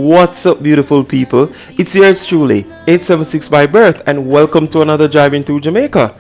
What's up, beautiful people? It's yours truly, 876 by birth, and welcome to another Driving Through Jamaica.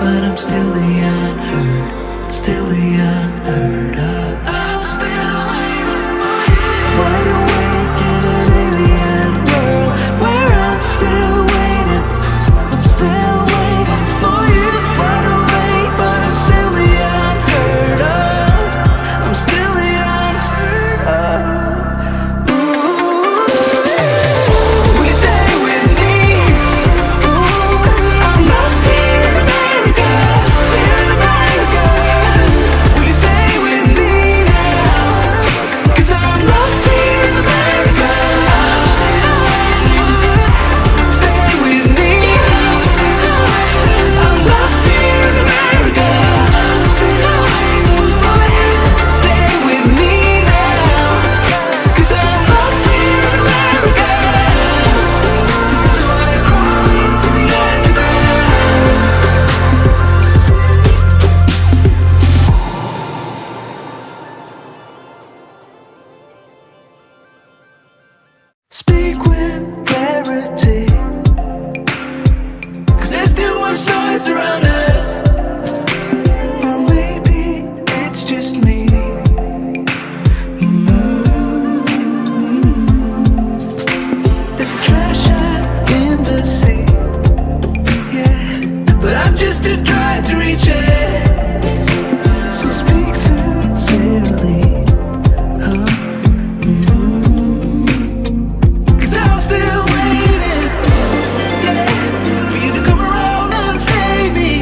but I'm still the unheard, still the unheard of. I'm still waiting for you. Wide awake in an alien world where I'm still waiting. I'm still waiting for you. Wide awake, but I'm still the unheard of. I'm still the unheard of. Speak with clarity, 'cause there's too much noise around us. Or maybe it's just me. There's trash out in the sea, yeah, but I'm just too dry to reach it. So speak sincerely. I'm still waiting, yeah, for you to come around and save me.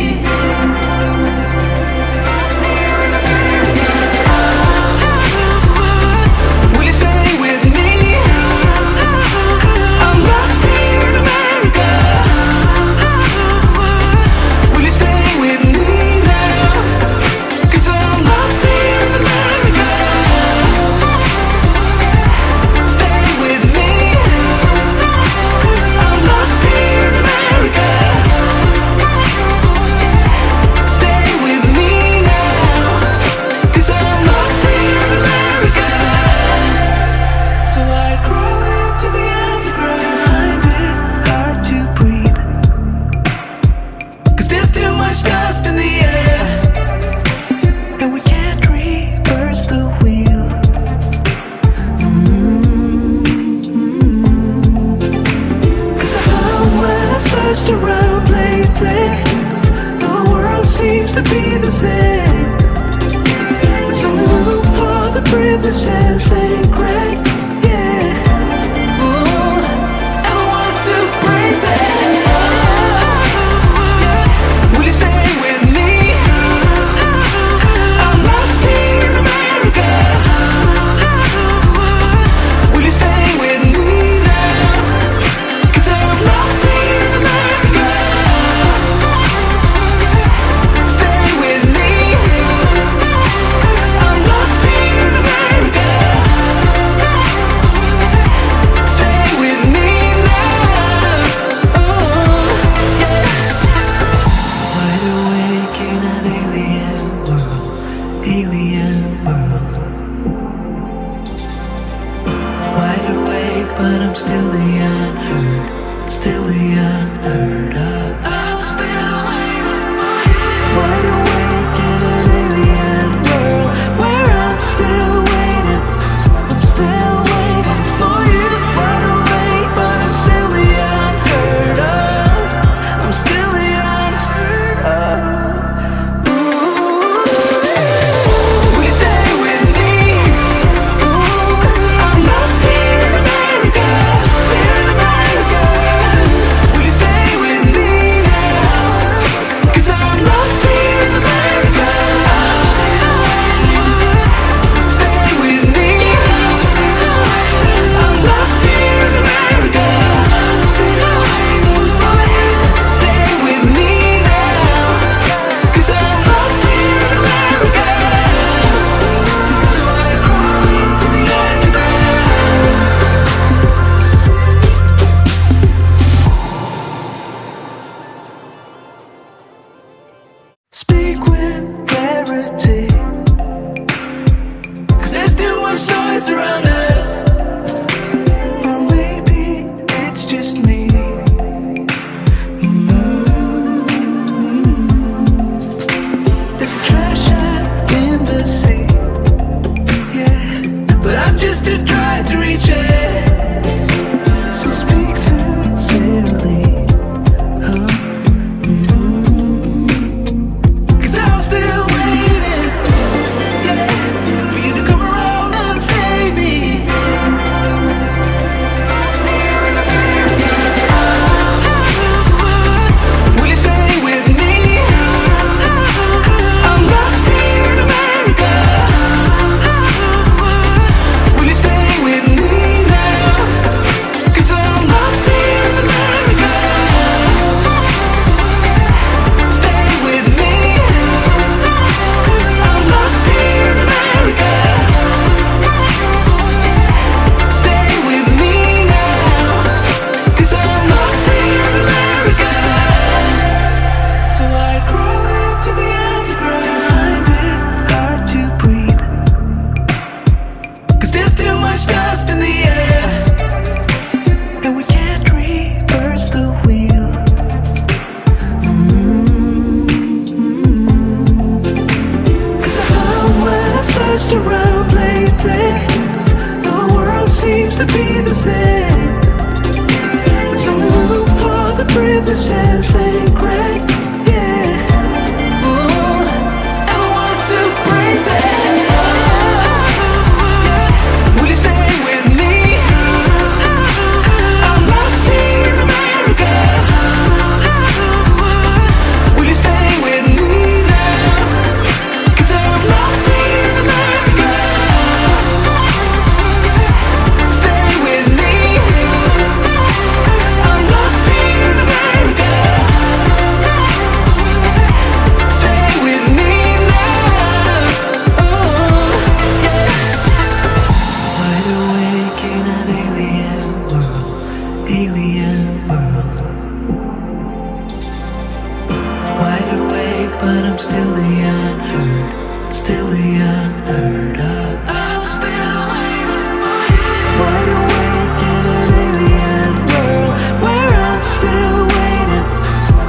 but I'm still the unheard, still the unheard of. I'm still waiting for you. Wide awake in an alien world where I'm still waiting.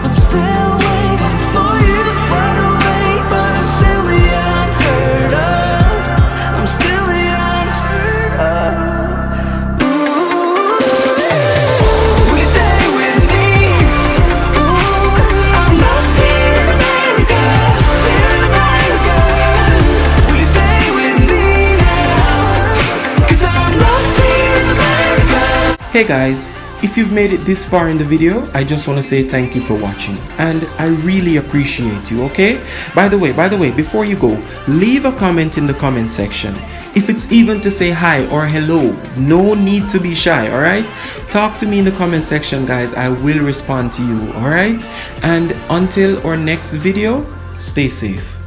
I'm still waiting for you. Wide awake, but I'm still the unheard of. I'm still the unheard of. Will you stay with me? I'm lost here in America, here in America. Will you stay with me now? 'Cause I'm lost here in America. Hey guys, if you've made it this far in the video, I just want to say thank you for watching, and I really appreciate you, okay? By the way, before you go, leave a comment in the comment section. If it's even to say hi or hello, no need to be shy, alright? Talk to me in the comment section, guys. I will respond to you, alright? And until our next video, stay safe.